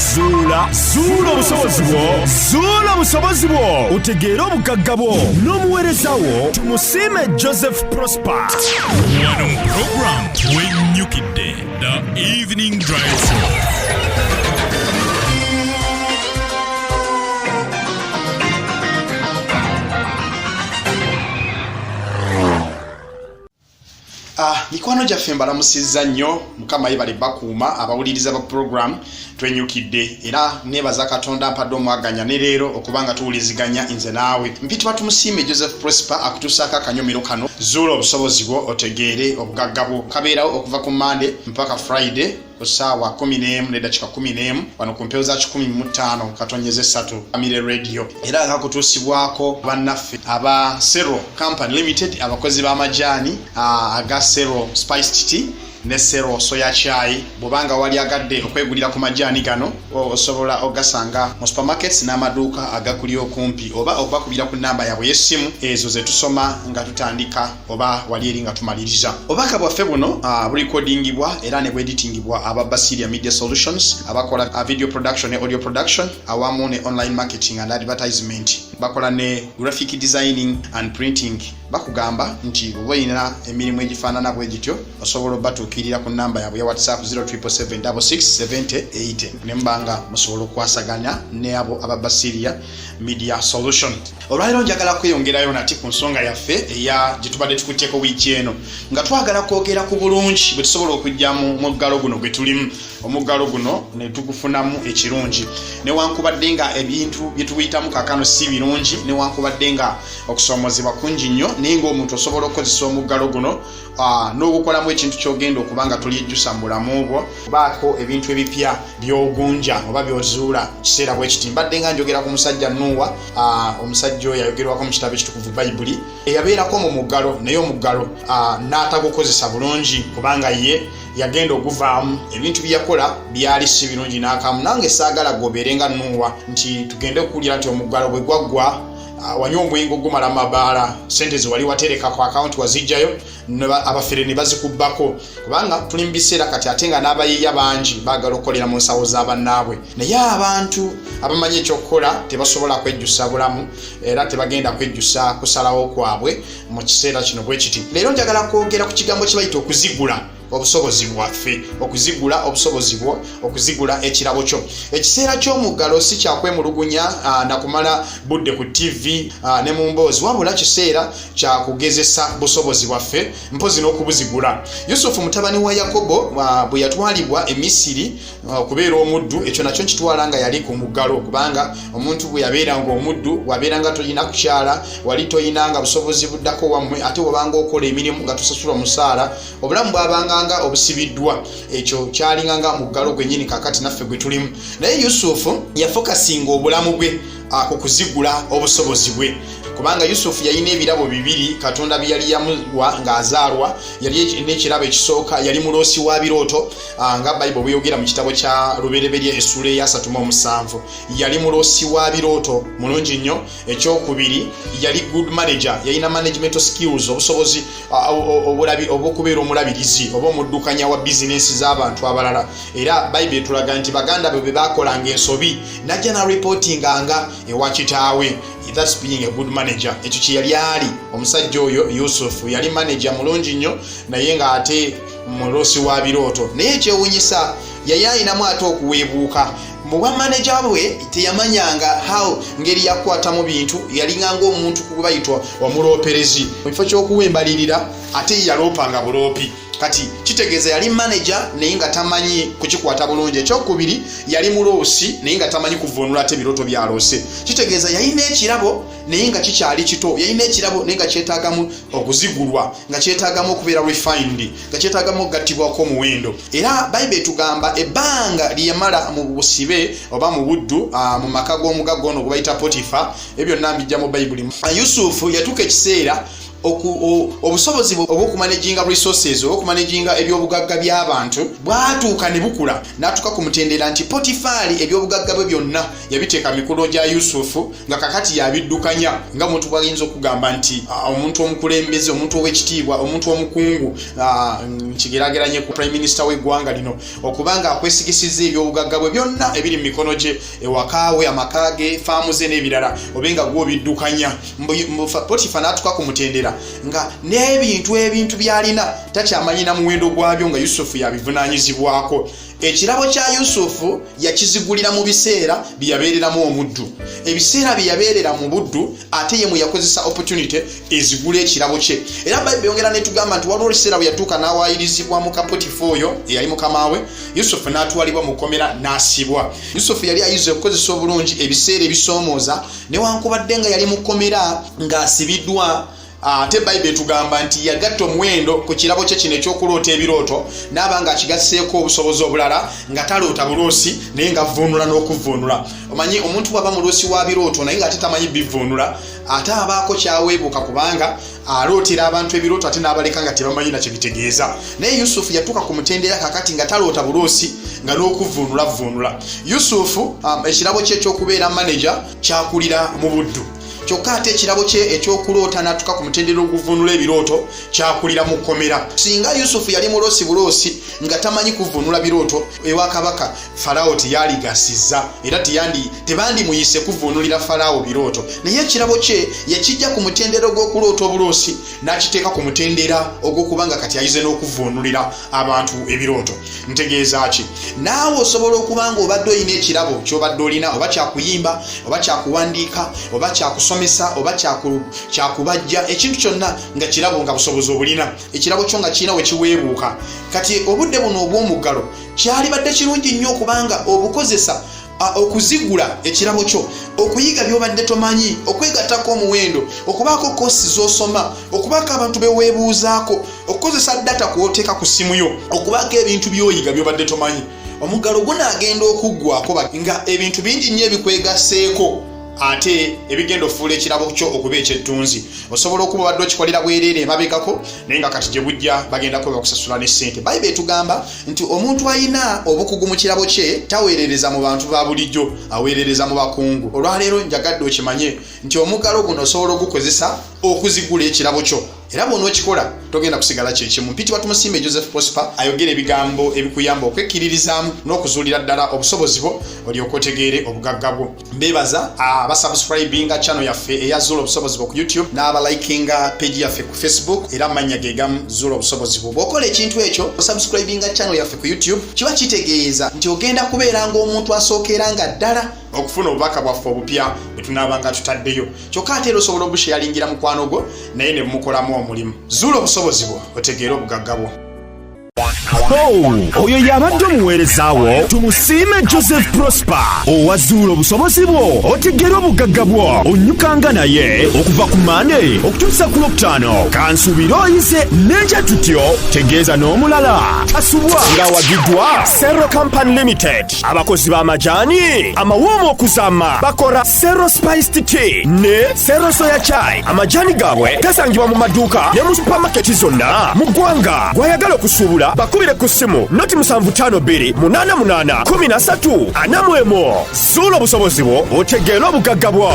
zuula obusobozi bwo, zuula obusobozi bwo, otegeera obugagga bwo n'omuweereza wo. Tumusiime Joseph Prosper. Wano mu program wennyukidde The Evening Drive Show. Mikwano gyaffe mbalamusizza nnyo, Mukama yebale bakuuma abawuliriza ba program twenyukidde era nebaza Katonda ampadde omwaganya ne leero okubanga tuwuliziganya nze naawe. Mpitibwa tumusiime Joseph Prosper akutusaako akanyomero kano, zuula obusobozi bwo otegeere obugagga bwo. Kabeerawo okuva ku Monday mpaka Friday ku ssaawa 11 n'eddakiika 11 wano ku mpewo za 15 katonyeze 3 Amire Radio, era nga kutuusibwako bannaffe aba Sero Company Limited, abakozi b'amajaani aga Sero Spiced Tea ne Sero Soya Chai. Bwobanga wali agadde okwegulira ku majaani gano osobola ogasanga mu supermarkets n'amaduuka agakuli okumpi, oba okubakubira ku namba yabwe y'essimu ezo ze tusoma nga tutandika oba wali eri nga tumaliriza. Obubaka bwaffe buno bulikodingibwa era ne bweditingibwa aba Basilia Media Solutions abakola video production ne audio production awamu ne online marketing and advertisement, bakola ne graphic designing and printing. Bakugamba nti bwe oyina emirimu egifaanana bwe gityo osobola obatuukirira ku namba yabwe ya WhatsApp 0777667080 ne mbanga musobola okwasaganya ne abo aba Basilia Media Solution. Olwaliro njagala kweyongerayo nati ku nsonga yaffe eya gitubadde tukuteeko wiiki eno nga twagala kwogera ku bulungi bwe tusobola okujja mu muggalo guno gwe tulimu. Omuggalo guno ne tugufunamu ekirungi newankubadde nga ebintu bye tuyitamu kakano si birungi, newankubadde nga okusoomozebwa kungi nnyo, naye ng'omuntu osobola okukozesa omuggalo guno n'ogukolamu ekintu ky'ogenda okubanga tulyejjusa mu bulamu bwo, baako ebintu ebipya by'ogunja oba by'ozuula kiseera bwe kiti. Mbadde nga njogera ku musajja Nuuwa, omusajja oyo yayogerwako mu kitabo ekitukuvu Bayibuli, eyabeerako mu muggalo naye omuggalo n'atagukozesa bulungi kubanga ye yagenda oguvaamu ebintu byakola byali si birungi n'akamu. Nange saagala gobeere nga Nuuwa nti tugende okuwulira nti omuggalo bwe gwaggwa wanywa omwenge ogumala mabaala, sente ze wali watereka ku akawunti wazijjayo, abafere ne bazikubbako kubanga tuli mu biseera kati ate nga n'abayiiya bangi baagala okukolera mu nsawo z'abannaabwe, naye abantu abamanyi ekyokukola tebasobola kwejjusa bulamu era tebagenda kwejjusa kusalawo kwabwe mu kiseera kino bwe kiti. Leero njagala kwogera ku kigambo kye bayita okuzigula obusobozi bwaffe, okuzigula obusobozi bwo, okuzigula ekirabo kyo. Ekiseera ky'omuggalo si kyakwemulugunya na kumala budde ku TV ne mu mboozi, wabula kiseera kya kugezesa busobozi bwaffe mpozi n'okubuzigula. Yusufu mutabani wa Yakobo bwe yatwalibwa e Misiri okubeera omuddu, ekyo nakyo kitwala nga yali ku muggalo kubanga omuntu bwe yabeera nga omuddu wabeeranga toyina kukyala, wali toyinanga busobozi buddako wammwe, ate wabanga okola emirimu nga tusasula omusaala, obulamu bwabanga nga obusibiddwa. Ekyo kyalinga nga muggalo gwennyini kakati naffe gwe tulimu. Naye Yusufu yafokasinga obulamu bwe ku kuzigula obusobozi bwe kubanga Yusufu yalina ebirabo bibiri Katonda bye yali yamuwa ng'azaalwa. Yali n'ekirabo ekisooka yali muloosi wa birooto nga Bayibuli bweyogera mu kitabo kya Lubereberye essula eya 37. Yali muloosi wa birooto mulungi nnyo. Ekyokubiri yali good manager, yalina management skills, obusobozi obw'okubeera omulabirizi oba omuddukanya wa bizinesi z'abantu abalala. Era Bayibuli etulaga nti baganda be baakolanga ensobi najja na reportinganga ewa kitaawe. That's being a good manager. Ekyo kye yali ali omusajja oyo Yusufu, yali manager mulungi nnyo naye nga ate muloosi wa birooto. Naye ekyewuunyisa yali alinamu ate okuweebuuka mu bwa manager bwe teyamanyanga ngeri yakwata mu bintu, yalinga ng'omuntu kuba bayitwa omulooperezi mu kifo ky'okuwembalirira ate yaloopanga buloopi. Kati kitegeeza yali manager naye nga tamanyi kukikwata bulungi. Ekyokubiri yali muloosi naye nga tamanyi kuvunula ate birooto byaloose. Kitegeeza yalina ekirabo naye nga kikyali kito, yalina ekirabo naye nga kyetaagamu okuzigulwa, nga kyetaagamu okubeera refined, nga kyetaagamu okugattibwako omuwendo. Era Bayibuli etugamba ebbanga lye yamala mu busibe oba mu buddu mu maka g'omugagga ono gwe bayita Potifa, ebyo byonna mbijja mu Bayibuli. Yusufu yatuuka ekiseera obusobozi obw'okumanaginga resources obw'okumanaginga ebyobugagga by'abantu bwatuuka ne bukula n'atuuka ku mutendera nti Potifali ebyobugagga bwe byonna yabiteeka mikono gya Yusufu nga kakati yabiddukanya nga omuntu bw'ayinza okugamba nti omuntu omukulembeze, omuntu ow'ekitiibwa, omuntu omukungu nkigeraageranye ku prime minister w'eggwanga lino okubanga akwesigisizza ebyobugagga bwe byonna ebiri mu mikono gye ewakaawe, amaka ge, faamu ze n'ebirala obenga gw'obiddukanya. Potifa n'atuuka ku mutendera nga n'ebintu byalina takyamanyi na muwendo gwabyo nga Yusufu yabivunaanyizibwako. Ekirabo kya Yusufu yakizigulira mu biseera byabeereramu omuddu. Ebiseera byabeerera mu buddu ate ye yakozesa opportunity ezigula ekirabo kye. Era Bayibuli yongera netugamba nti waliwo ekiseera bwe yatuuka n'awaayirizibwa mu Potifa oyo eyali mukama we, Yusufu n'atwalibwa mu kkomera n'asibwa. Yusufu yali ayize okukozesa obulungi ebiseera ebisoomooza newankubadde nga yali mu kkomera ng'asibiddwa. Ate Bayibuli etugamba nti yagatta omuwendo ku kirabo kye kino ekyokuloota ebirooto n'abanga akigasseeko obusobozi obulala nga taloota buloosi naye nga vvuunula n'okuvvuunula. Omanyi omuntu bw'aba muloosi wa birooto naye ng'ate tamanyi bivvuunula ate abaako kyaweebuuka kubanga alootera abantu ebirooto ate n'abaleka nga tebamanyi na kye bitegeeza. Naye Yusufu yatuuka ku mutendera kakati nga taloota buloosi nga n'okuvvuunula. Yusufu ekirabo kye ekyokubeera manager kyakulira mu buddu. Kyokka ate ekirabo kye ekyokuloota n'atuuka ku mutendera oguvvuunula ebirooto kyakulira mu kkomera. Singa Yusufu yali muloosi buloosi nga tamanyi kuvvuunula birooto ewa kabaka, Falaawo teyaaligasizza era tebandimuyise kuvvuunulira Falaawo birooto. Naye ekirabo kye yakijja ku mutendera ogw'okuloota obuloosi n'akiteeka ku mutendera ogw'okuba nga kati ayize n'okuvvuunulira abantu ebirooto. Ntegeeza ki? Naawe osobola okuba nga obadde olina ekirabo ky'obadde olina, oba kyakuyimba, oba kyakuwandiika, oba kyakusomesa, oba kyakubajja, ekintu kyonna nga kirabo nga busobozi obulina. Ekirabo kyo nga kirina we kiweebuuka. Kati obudde buno obw'omuggalo kyalibadde kirungi nnyo okubanga obukozesa okuzigula ekirabo kyo, okuyiga by'obadde tomanyi, okwegattako omuwendo, okubaako koosi z'osoma, okubaako abantu beweebuuzaako, okukozesa data kw'oteeka ku ssimu yo, okubaako ebintu by'oyiga by'obadde tomanyi. Omuggalo gunaagenda okuggwako nga ebintu bingi nnyo ebikwegasseeko ate ebigenda ofuula ekirabo kyo okuba ekyettunzi. Osobola okuba obadde okikolera bwereere emabegako naye nga kati gye bujja bagenda kuba bakusasula ne ssente. Bayibuli etugamba nti omuntu alina obukugu mu kirabo kye taweerereza mu bantu ba bulijjo, aweerereza mu bakungu. Olwaleero njagadde okimanye nti omuggalo guno osobola ogukozesa okuzigula ekirabo kyo. Era bw'onookikola togenda kusigala kyekimu. Mpitibwa Tumusiime Joseph Prosper ayogera ebigambo ebikuyamba okwekkiririzaamu n'okuzuulira ddala obusobozi bwo olyoke otegeere obugagga bwo. Mbeebaza abasubscribinga channel yaffe eya Zuula Obusobozi bwo ku YouTube n'abalikinga page yaffe ku Facebook era amannya ge gamu Zuula Obusobozi bwo. Bw'okola ekintu ekyo osubscribinga channel yaffe ku YouTube kiba kitegeeza nti ogenda kubeera ng'omuntu asookera nga ddala okufuna obubaka bwaffe obupya bwe tunaabanga tutaddeyo. Kyokka ate era osobola obusheyalingira mukwano gwo naye ne mumukolamu omulimu. Zuula obusobozi bwo otegeere obugagga bwo. Oyo yabadde omuweerezaawo Tumusiime Joseph Prosper owa Zuula Obusobozi bwo otegeere obugagga bwo. Onnyukanga naye okuva ku Monday okutuusa ku Lwokutaano. Kansuubire oyize n'enkya tutyo tegeeza n'omulala tasubwa. Ng'awagiddwa Sero Company Limited, abakozi b'amajaani amawoomu okuzaama bakola Sero Spiced Tea ne Sero Soya Chai. Amajaani gaabwe gasangibwa mu maduuka ne mu supamaketi zonna mu ggwanga. Gw'ayagala okusuubula bakubire ku ssimu noti 752 88 13 41. Zuula Obusobozi bwo otegeere obugagga bwo.